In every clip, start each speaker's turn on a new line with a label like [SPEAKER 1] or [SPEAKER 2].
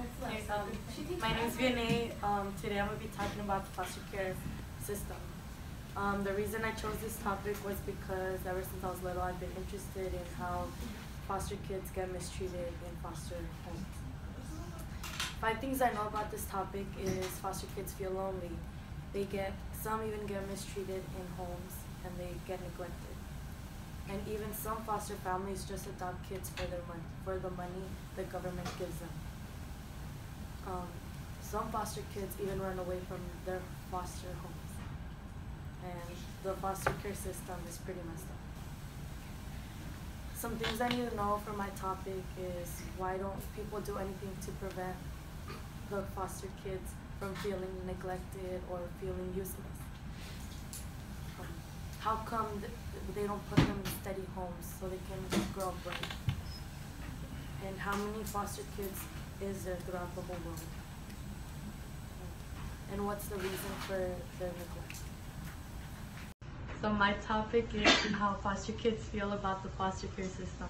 [SPEAKER 1] Okay, my name is Vinay. Today I'm going to be talking about the foster care system. The reason I chose this topic was because ever since I was little I've been interested in how foster kids get mistreated in foster homes. 5 things I know about this topic is foster kids feel lonely. Some even get mistreated in homes and they get neglected. And even some foster families just adopt kids for the money the government gives them. Some foster kids even run away from their foster homes. And the foster care system is pretty messed up. Some things I need to know for my topic is why don't people do anything to prevent the foster kids from feeling neglected or feeling useless? How come they don't put them in steady homes so they can grow up right? And how many foster kids is there throughout the whole world? And what's the reason for their neglect? So my topic is how foster kids feel about the foster care system.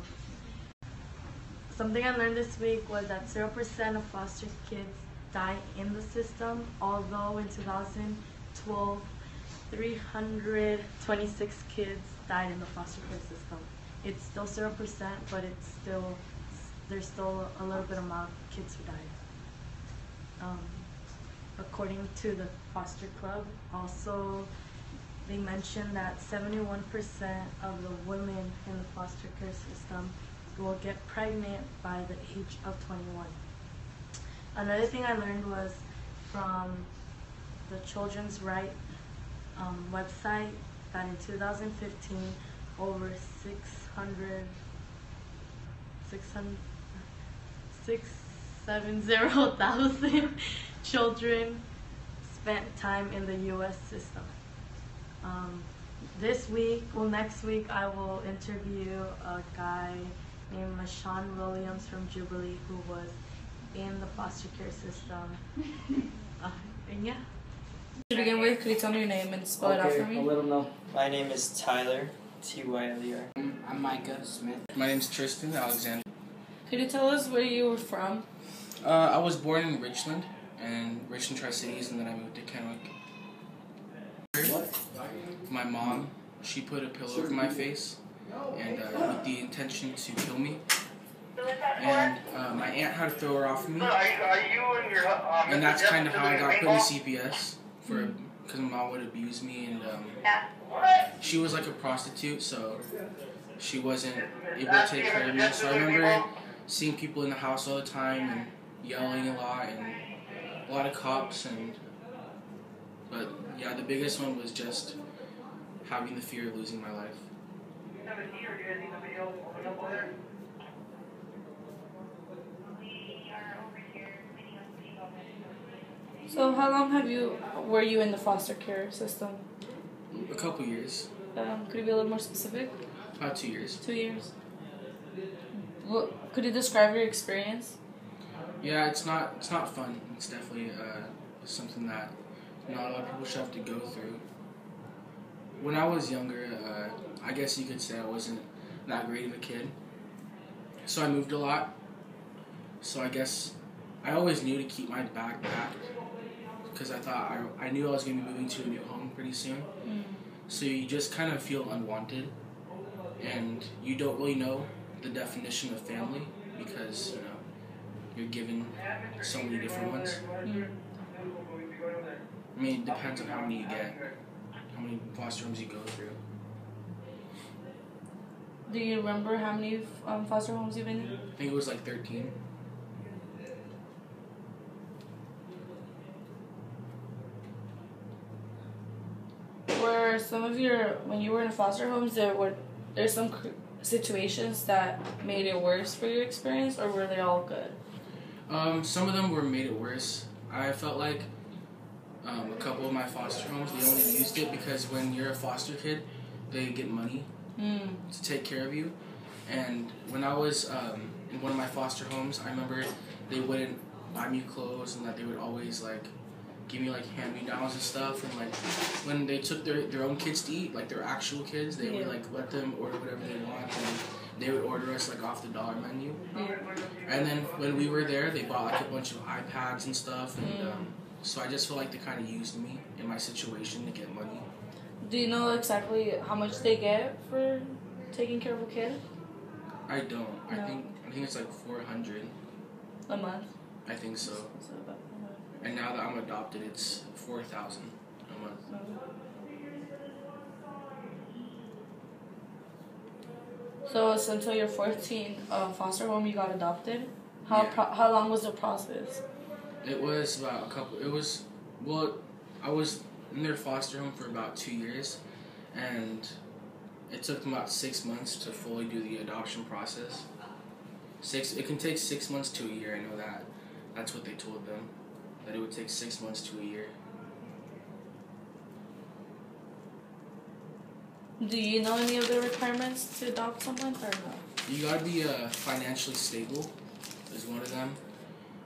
[SPEAKER 1] Something I learned this week was that 0% of foster kids die in the system, although in 2012, 326 kids died in the foster care system. It's still 0%, but there's still a little bit amount of kids who died. According to the foster club, also they mentioned that 71% of the women in the foster care system will get pregnant by the age of 21. Another thing I learned was from the Children's Right website that in 2015 over 670,000 children spent time in the U.S. system. Next week I will interview a guy named Mashawn Williams from Jubilee who was in the foster care system. And yeah.
[SPEAKER 2] To begin with, could you tell me your name and spell it out for me?
[SPEAKER 3] I'll let them know. My name is Tyler, Tyler.
[SPEAKER 4] I'm Micah Smith.
[SPEAKER 5] My name's Tristan Alexander.
[SPEAKER 2] Could you tell us where you were from?
[SPEAKER 5] I was born in Richland, Tri-Cities, and then I moved to Kennewick. My mom, she put a pillow over my face, and with the intention to kill me. And my aunt had to throw her off of me. And that's kind of how I got put in CPS, because my mom would abuse me, and she was like a prostitute, so she wasn't able to take care of me. So I remember seeing people in the house all the time and yelling a lot, and a lot of cops, but yeah, the biggest one was just having the fear of losing my life.
[SPEAKER 2] So how long were you in the foster care system?
[SPEAKER 5] A couple years.
[SPEAKER 2] Could you be a little more specific?
[SPEAKER 5] About 2 years.
[SPEAKER 2] 2 years. Could you describe your experience?
[SPEAKER 5] Yeah, it's not fun. It's definitely something that not a lot of people should have to go through. When I was younger, I guess you could say I wasn't that great of a kid. So I moved a lot. So I guess I always knew to keep my bag packed because I thought I knew I was going to be moving to a new home pretty soon. So you just kind of feel unwanted, and you don't really know the definition of family because, you're given so many different ones. I mean, it depends on how many you get, how many foster homes you go through.
[SPEAKER 2] Do you remember how many foster homes you've been in?
[SPEAKER 5] I think it was like 13.
[SPEAKER 2] Were some of when you were in foster homes, there's some situations that made it worse for your experience, or were they all good?
[SPEAKER 5] Some of them made it worse. I felt like a couple of my foster homes, they only used it because when you're a foster kid, they get money to take care of you. And when I was in one of my foster homes, I remember they wouldn't buy me clothes, and that they would always give me like hand-me-downs and stuff, and like when they took their own kids to eat, like their actual kids, they would like let them order whatever they want, and they would order us like off the dollar menu. And then when we were there, they bought like a bunch of iPads and stuff, and so I just feel like they kind of used me in my situation to get money.
[SPEAKER 2] Do you know exactly how much they get for taking care of a kid?
[SPEAKER 5] I don't.
[SPEAKER 2] No.
[SPEAKER 5] I think it's like $400.
[SPEAKER 2] A month?
[SPEAKER 5] I think so.
[SPEAKER 2] So about
[SPEAKER 5] And now that I'm adopted, it's $4,000 a month.
[SPEAKER 2] So until you're 14, foster home, you got adopted.
[SPEAKER 5] Yeah.
[SPEAKER 2] How long was the process?
[SPEAKER 5] It was about I was in their foster home for about 2 years, and it took them about 6 months to fully do the adoption process. It can take 6 months to a year. I know that. That's what they told them, that it would take 6 months to a year.
[SPEAKER 2] Do you know any of the requirements to adopt someone or no?
[SPEAKER 5] You gotta be financially stable, is one of them.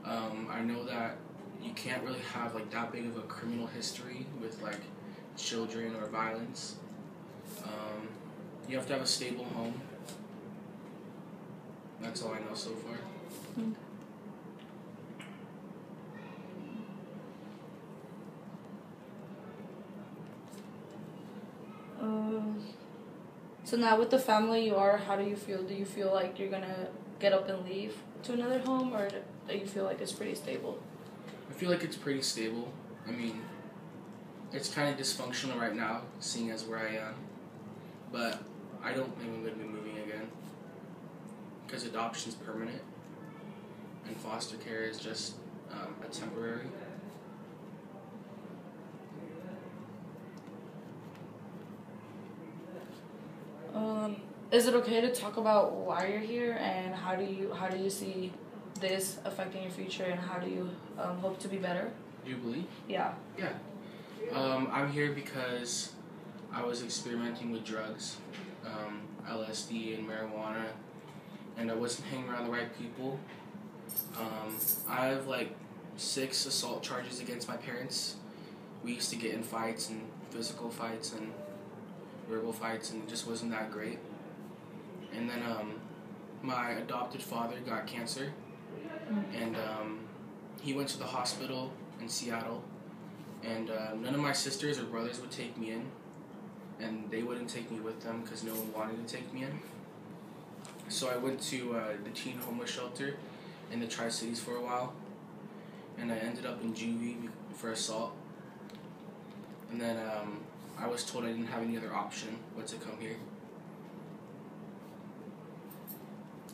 [SPEAKER 5] I know that you can't really have like that big of a criminal history with like children or violence. You have to have a stable home. That's all I know so far.
[SPEAKER 2] So now with the family you are, how do you feel? Do you feel like you're gonna get up and leave to another home, or do you feel like it's pretty stable?
[SPEAKER 5] I feel like it's pretty stable. I mean, it's kind of dysfunctional right now, seeing as where I am. But I don't think I'm going to be moving again. Because adoption's permanent. And foster care is just a temporary.
[SPEAKER 2] Is it okay to talk about why you're here, and how do you see this affecting your future, and how do you hope to be better?
[SPEAKER 5] Jubilee?
[SPEAKER 2] Yeah.
[SPEAKER 5] Yeah. I'm here because I was experimenting with drugs, LSD and marijuana, and I wasn't hanging around the right people. I have like 6 assault charges against my parents. We used to get in fights, and physical fights and verbal fights, and it just wasn't that great. And then my adopted father got cancer, and he went to the hospital in Seattle, and none of my sisters or brothers would take me in, and they wouldn't take me with them because no one wanted to take me in. So I went to the teen homeless shelter in the Tri-Cities for a while, and I ended up in juvie for assault. And then I was told I didn't have any other option but to come here.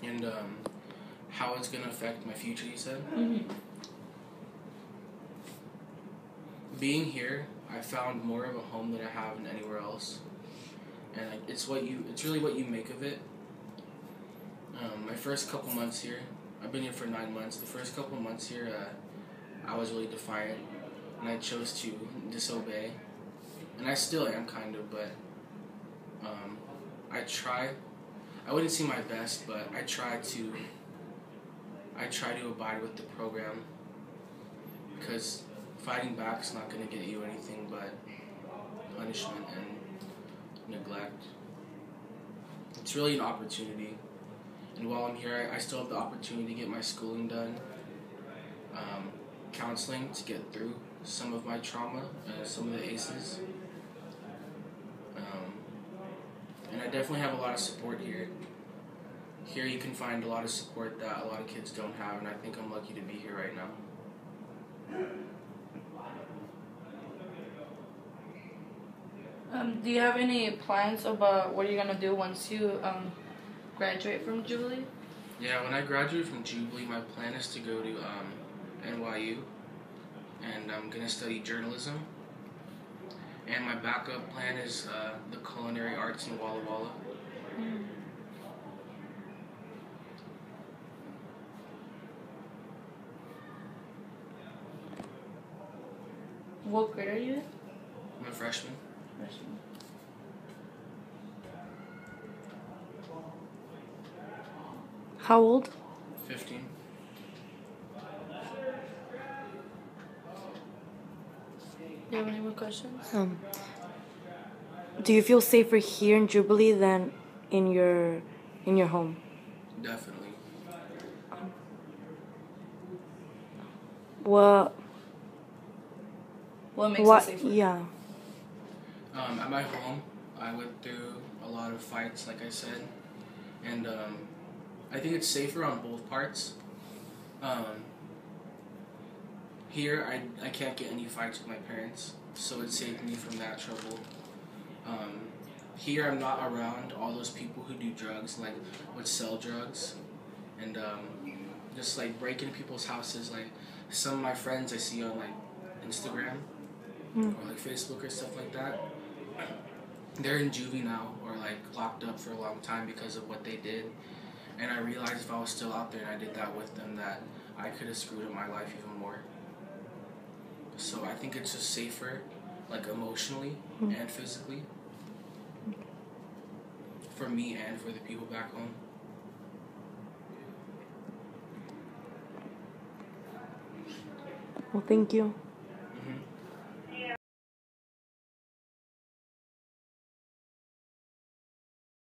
[SPEAKER 5] And how it's going to affect my future, you said?
[SPEAKER 2] Mm-hmm.
[SPEAKER 5] Being here, I found more of a home than I have in anywhere else. And it's really what you make of it. My first couple months here, I've been here for 9 months. The first couple months here, I was really defiant, and I chose to disobey. And I still am kind of, but I try. I wouldn't say my best, but I try to abide with the program, because fighting back is not going to get you anything but punishment and neglect. It's really an opportunity, and while I'm here, I still have the opportunity to get my schooling done, counseling to get through some of my trauma, some of the ACEs. And I definitely have a lot of support here. Here you can find a lot of support that a lot of kids don't have, and I think I'm lucky to be here right now.
[SPEAKER 2] Do you have any plans about what you're gonna do once you graduate from Jubilee?
[SPEAKER 5] Yeah, when I graduate from Jubilee, my plan is to go to NYU, and I'm gonna study journalism. And my backup plan is the culinary arts in Walla Walla.
[SPEAKER 2] What grade are you in?
[SPEAKER 5] I'm a freshman.
[SPEAKER 2] Freshman. How old?
[SPEAKER 5] 15.
[SPEAKER 2] more questions?
[SPEAKER 4] Do you feel safer here in Jubilee than in your home?
[SPEAKER 5] Definitely.
[SPEAKER 4] Well,
[SPEAKER 2] What makes
[SPEAKER 4] what?
[SPEAKER 2] it safer?
[SPEAKER 4] Yeah.
[SPEAKER 5] At my home, I went through a lot of fights, like I said, and I think it's safer on both parts. Here, I can't get any fights with my parents, so it saved me from that trouble. Here, I'm not around all those people who do drugs, like would sell drugs, and just like break into people's houses. Like some of my friends I see on like Instagram or like Facebook or stuff like that. They're in juvie now or like locked up for a long time because of what they did. And I realized if I was still out there and I did that with them, that I could have screwed up my life even more. So I think it's just safer, like emotionally and physically, for me and for the people back home.
[SPEAKER 4] Well, thank you.